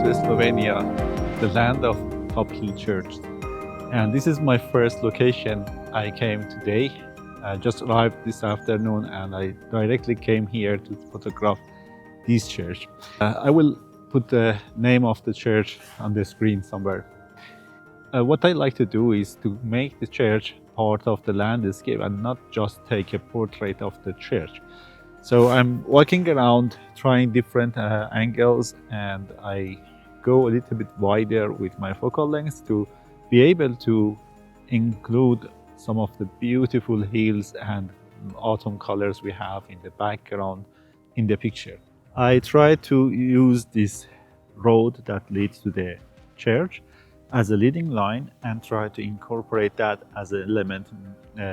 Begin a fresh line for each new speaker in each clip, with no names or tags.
to Slovenia, the land of top hill church. And this is my first location. I came today. I just arrived this afternoon and I directly came here to photograph this church. I will put the name of the church on the screen somewhere. What I like to do is to make the church part of the landscape and not just take a portrait of the church. So I'm walking around trying different angles, and I go a little bit wider with my focal length to be able to include some of the beautiful hills and autumn colors we have in the background in the picture. I try to use this road that leads to the church as a leading line and try to incorporate that as an element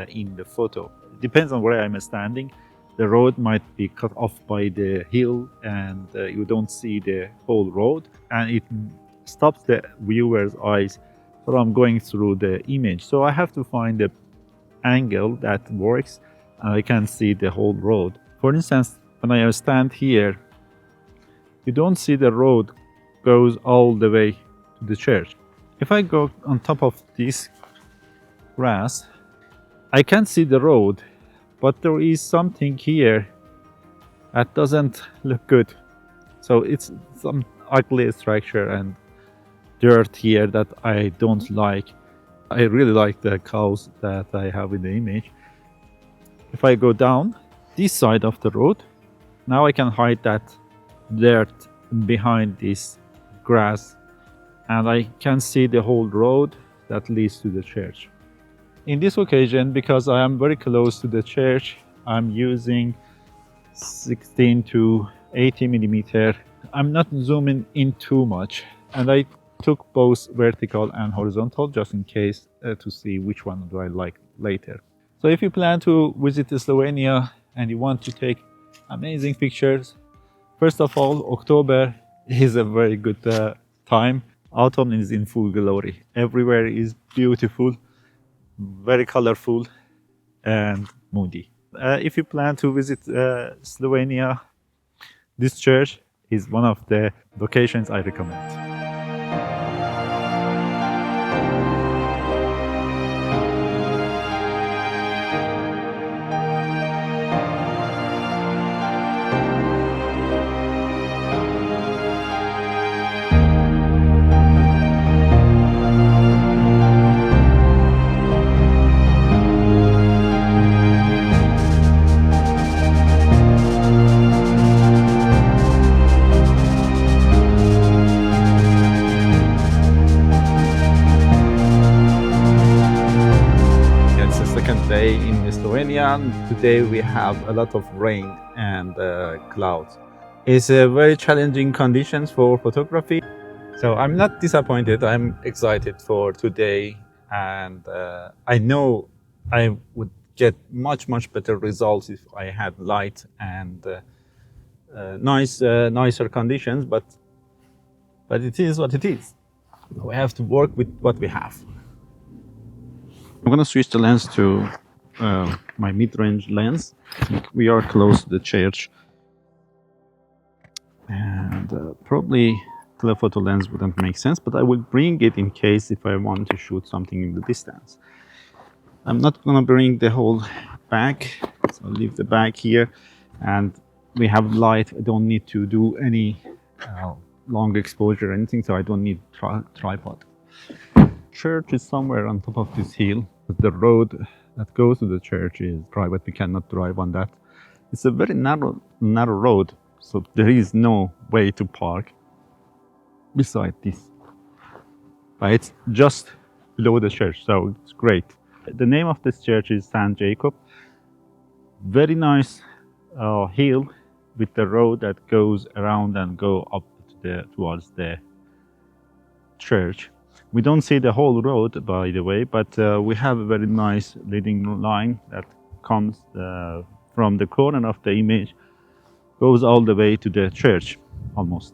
in the photo. It depends on where I'm standing. The road might be cut off by the hill and you don't see the whole road, and it stops the viewer's eyes from going through the image. So I have to find the angle that works and I can see the whole road. For instance, when I stand here, you don't see the road goes all the way to the church. If I go on top of this grass, I can see the road, but there is something here that doesn't look good. So it's some ugly structure and dirt here that I don't like. I really like the cows that I have in the image. If I go down this side of the road, now I can hide that dirt behind this grass and I can see the whole road that leads to the church. In this occasion, because I am very close to the church, I'm using 16 to 80 millimeter. I'm not zooming in too much, and I took both vertical and horizontal just in case to see which one do I like later. So if you plan to visit Slovenia and you want to take amazing pictures, first of all, October is a very good time. Autumn is in full glory. Everywhere is beautiful, very colorful and moody. If you plan to visit Slovenia, this church is one of the locations I recommend. Day in Slovenia. Today we have a lot of rain and clouds. It's a very challenging conditions for photography. So I'm not disappointed. I'm excited for today, and I know I would get much better results if I had light and nicer conditions. But it is what it is. We have to work with what we have. I'm going to switch the lens to my mid-range lens. We are close to the church, and probably telephoto lens wouldn't make sense, but I will bring it in case if I want to shoot something in the distance. I'm not going to bring the whole bag, so I'll leave the bag here, and we have light. I don't need to do any long exposure or anything, so I don't need tripod. Church is somewhere on top of this hill. The road that goes to the church is private. We cannot drive on that. It's a very narrow road, so there is no way to park beside this. But it's just below the church, so it's great. The name of this church is St. Jakob. Very nice hill with the road that goes around and go up towards the church. We don't see the whole road, by the way, but we have a very nice leading line that comes from the corner of the image, goes all the way to the church, almost.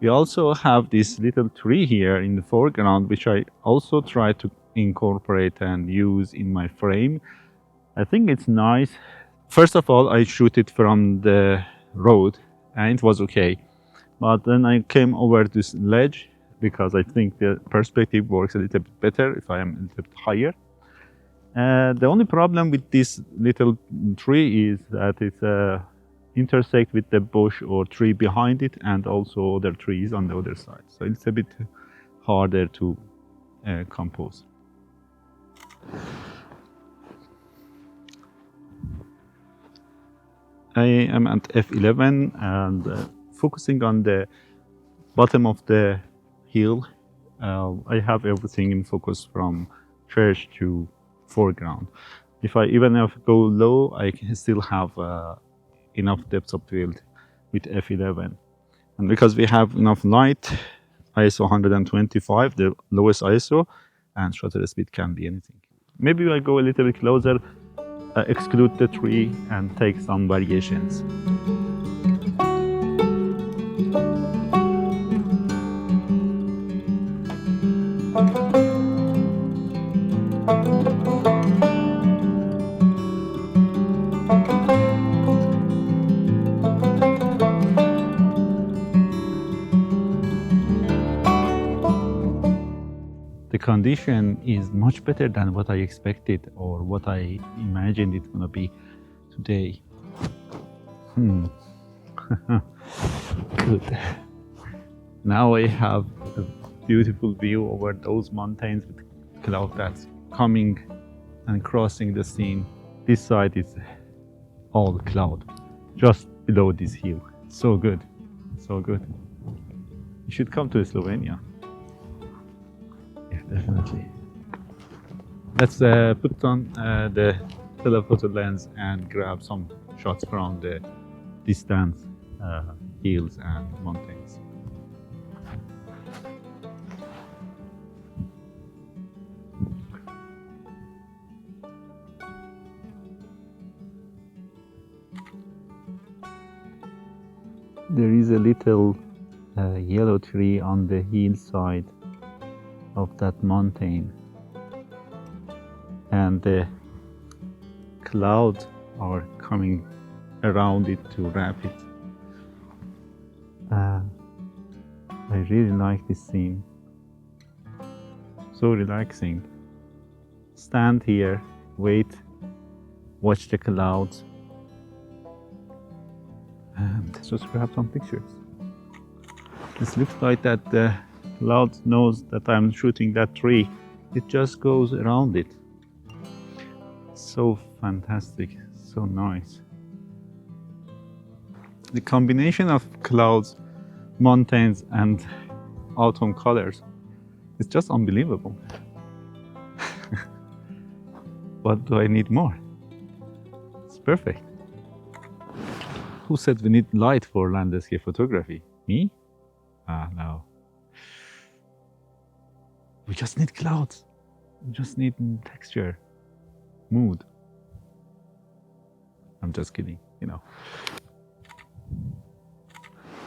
We also have this little tree here in the foreground, which I also try to incorporate and use in my frame. I think it's nice. First of all, I shoot it from the road, and it was okay. But then I came over this ledge because I think the perspective works a little bit better if I am a little bit higher. The only problem with this little tree is that it intersects with the bush or tree behind it, and also other trees on the other side. So it's a bit harder to compose. I am at F11 and focusing on the bottom of the hill. I have everything in focus from church to foreground. If I go low, I can still have enough depth of field with F11. And because we have enough light, ISO 125, the lowest ISO, and shutter speed can be anything. Maybe I go a little bit closer, exclude the tree and take some variations. The condition is much better than what I expected or what I imagined it's gonna be today. Good. Now I have a beautiful view over those mountains with cloud that's coming and crossing the scene. This side is all cloud, just below this hill. So good, so good. You should come to Slovenia. Yeah, definitely. Let's put on the telephoto lens and grab some shots from the distant hills and mountains. There is a little yellow tree on the hillside of that mountain, and the clouds are coming around it to wrap it. I really like this scene. So relaxing. Stand here, wait, watch the clouds, and just grab some pictures. This looks like that the cloud knows that I'm shooting that tree. It just goes around it. So fantastic, so nice. The combination of clouds, mountains, and autumn colors is just unbelievable. What do I need more? It's perfect. Who said we need light for landscape photography? Me? No. We just need clouds. We just need texture, mood. I'm just kidding, you know.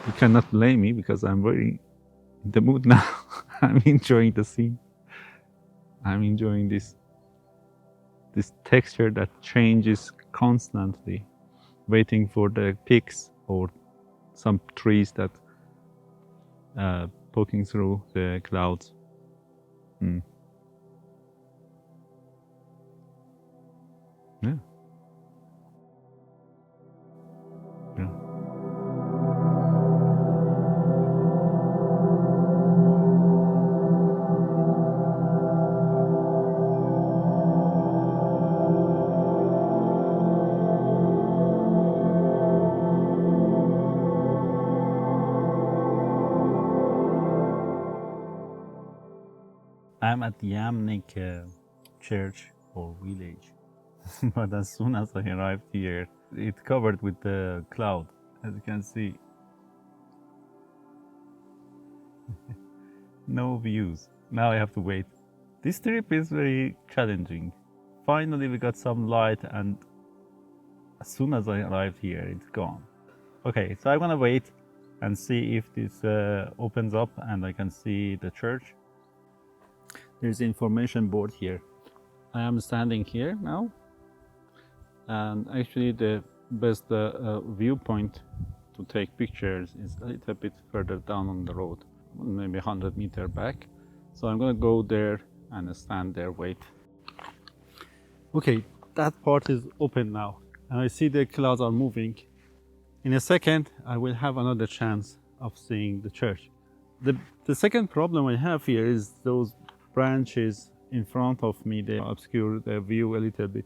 You cannot blame me because I'm very in the mood now. I'm enjoying the scene. I'm enjoying this texture that changes constantly, waiting for the peaks or some trees that poking through the clouds. Yeah. Yeah. I'm at Jamnik Church or village, but as soon as I arrived here, it's covered with the cloud, as you can see. No views. Now I have to wait. This trip is very challenging. Finally we got some light, and as soon as I arrived here, it's gone. Okay, so I'm gonna wait and see if this opens up and I can see the church. There's the information board here. I am standing here now, and actually the best viewpoint to take pictures is a little bit further down on the road, maybe 100 meters back. So I'm gonna go there and stand there, wait. Okay, that part is open now, and I see the clouds are moving. In a second, I will have another chance of seeing the church. The second problem I have here is those branches in front of me, they obscure the view a little bit.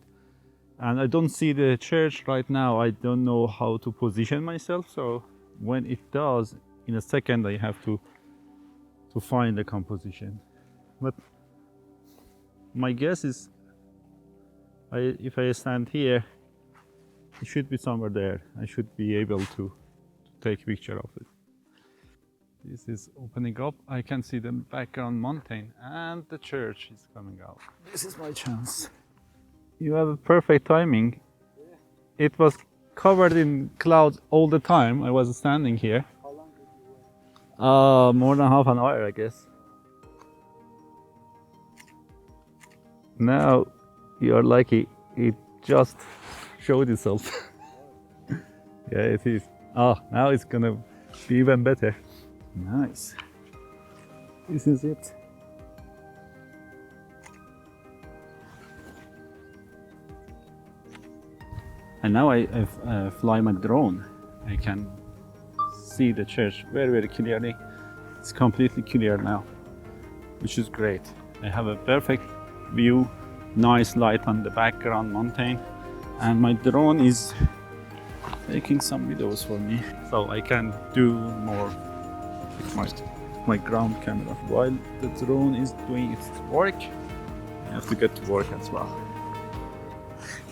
And I don't see the church right now. I don't know how to position myself, so when it does, in a second I have to find the composition. But my guess is if I stand here, it should be somewhere there. I should be able to take a picture of it. This is opening up. I can see the background mountain and the church is coming out. This is my chance. You have a perfect timing. It was covered in clouds all the time. I was standing here.
How long did you wait?
More than half an hour, I guess. Now you're lucky. It just showed itself. Yeah, it is. Oh, now it's gonna be even better. Nice. This is it. And now I fly my drone. I can see the church very, very clearly. It's completely clear now, which is great. I have a perfect view, nice light on the background mountain, and my drone is taking some videos for me, so I can do more with my ground camera. While the drone is doing its work, I have to get to work as well.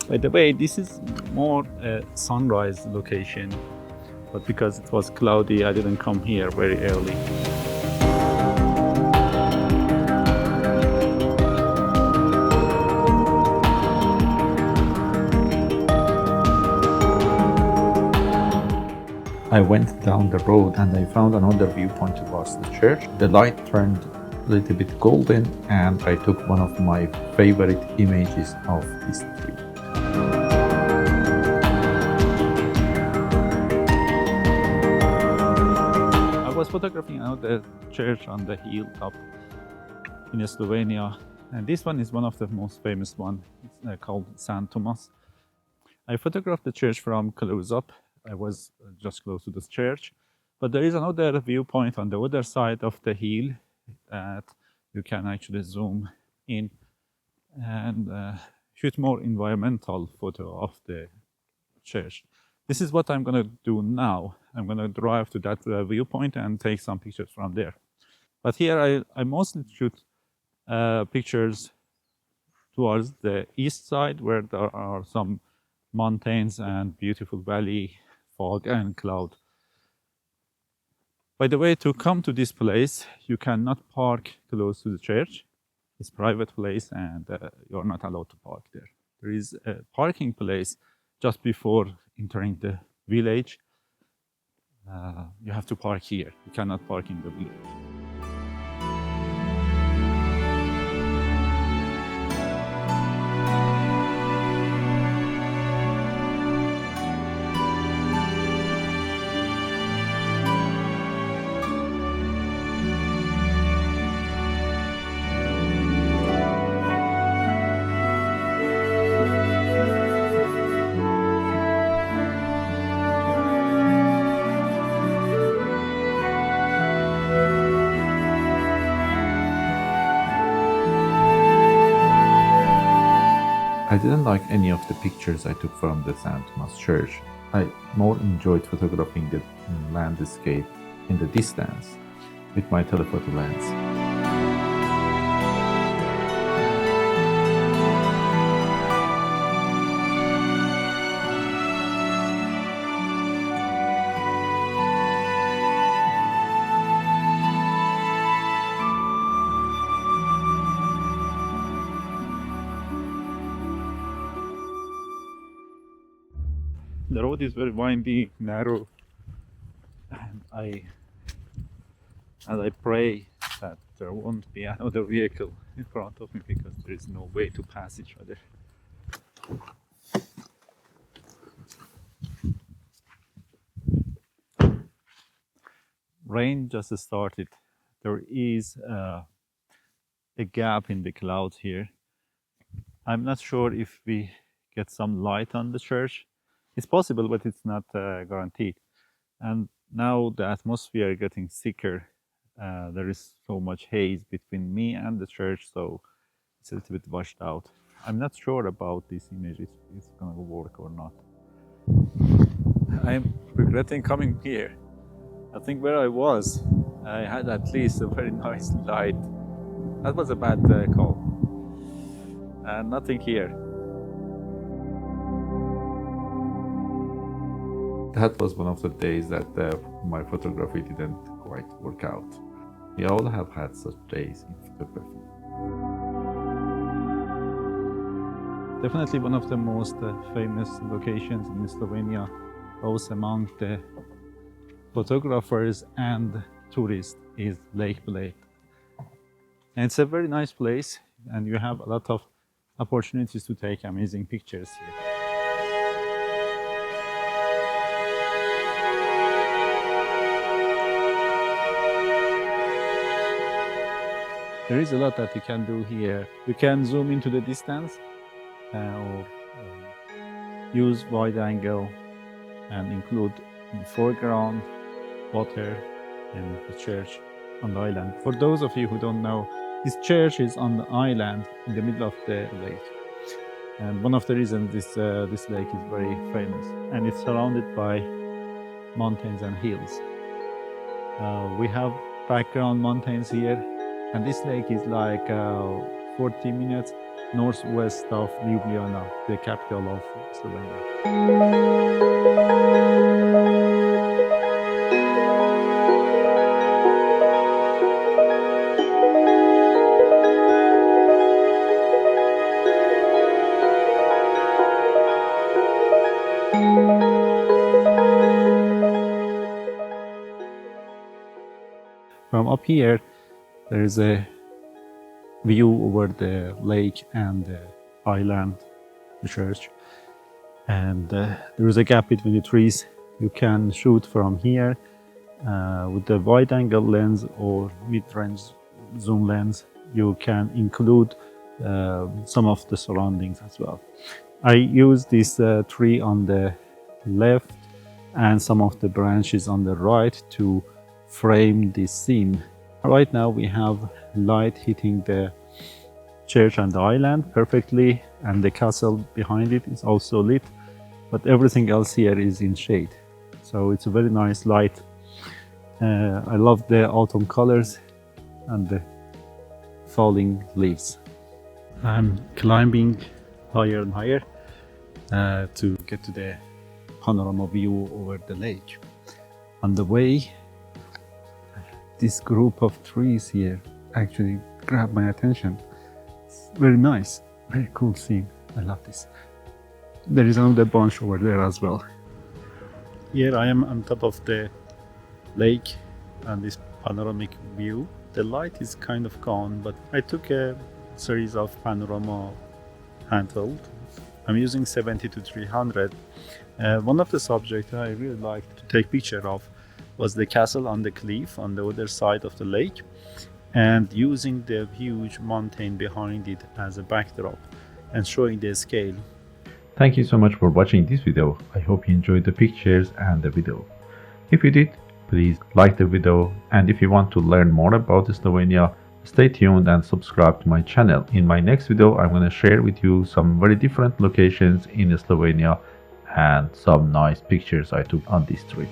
By the way, this is more a sunrise location, but because it was cloudy, I didn't come here very early. I went down the road and I found another viewpoint towards the church. The light turned a little bit golden and I took one of my favorite images of this tree. I was photographing another church on the hilltop in Slovenia, and this one is one of the most famous ones. It's called St. Thomas. I photographed the church from close up. I was just close to this church, but there is another viewpoint on the other side of the hill that you can actually zoom in and shoot more environmental photo of the church. This is what I'm going to do now. I'm going to drive to that viewpoint and take some pictures from there. But here I mostly shoot pictures towards the east side, where there are some mountains and beautiful valley, fog and cloud. By the way, to come to this place, you cannot park close to the church. It's a private place and you're not allowed to park there. There is a parking place just before entering the village. You have to park here. You cannot park in the village. I didn't like any of the pictures I took from the St. Thomas Church. I more enjoyed photographing the landscape in the distance with my telephoto lens. The road is very windy, narrow, and I pray that there won't be another vehicle in front of me, because there is no way to pass each other. rain just started. There is a gap in the clouds here. I'm not sure if we get some light on the church. It's possible, but it's not guaranteed. And now the atmosphere is getting thicker. There is so much haze between me and the church, so it's a little bit washed out. I'm not sure about this image, if it's gonna work or not. I'm regretting coming here. I think where I was, I had at least a very nice light. That was a bad call. And nothing here. That was one of the days that my photography didn't quite work out. We all have had such days in photography. Definitely one of the most famous locations in Slovenia, both among the photographers and tourists, is Lake Bled. And it's a very nice place, and you have a lot of opportunities to take amazing pictures here. There is a lot that you can do here. You can zoom into the distance or use wide angle and include in the foreground water and the church on the island. For those of you who don't know, this church is on the island in the middle of the lake. And one of the reasons this lake is very famous, and it's surrounded by mountains and hills. We have background mountains here, and this lake is like 40 minutes northwest of Ljubljana, the capital of Slovenia. From up here, there is a view over the lake and the island, the church. And there is a gap between the trees. You can shoot from here with the wide angle lens or mid-range zoom lens. You can include some of the surroundings as well. I use this tree on the left and some of the branches on the right to frame this scene. Right now we have light hitting the church and the island perfectly, and the castle behind it is also lit, but everything else here is in shade. So it's a very nice light. I love the autumn colors and the falling leaves. I'm climbing higher and higher to get to the panorama view over the lake. On the way, this group of trees here actually grabbed my attention. It's very nice, very cool scene. I love this. There is another bunch over there as well. Here I am on top of the lake and this panoramic view. The light is kind of gone, but I took a series of panorama handheld. I'm using 70 to 300. One of the subjects I really liked to take picture of was the castle on the cliff on the other side of the lake, and using the huge mountain behind it as a backdrop and showing the scale.
Thank you so much for watching this video. I hope you enjoyed the pictures and the video. If you did, please like the video, and if you want to learn more about Slovenia, stay tuned and subscribe to my channel. In my next video, I'm going to share with you some very different locations in Slovenia and some nice pictures I took on this trip.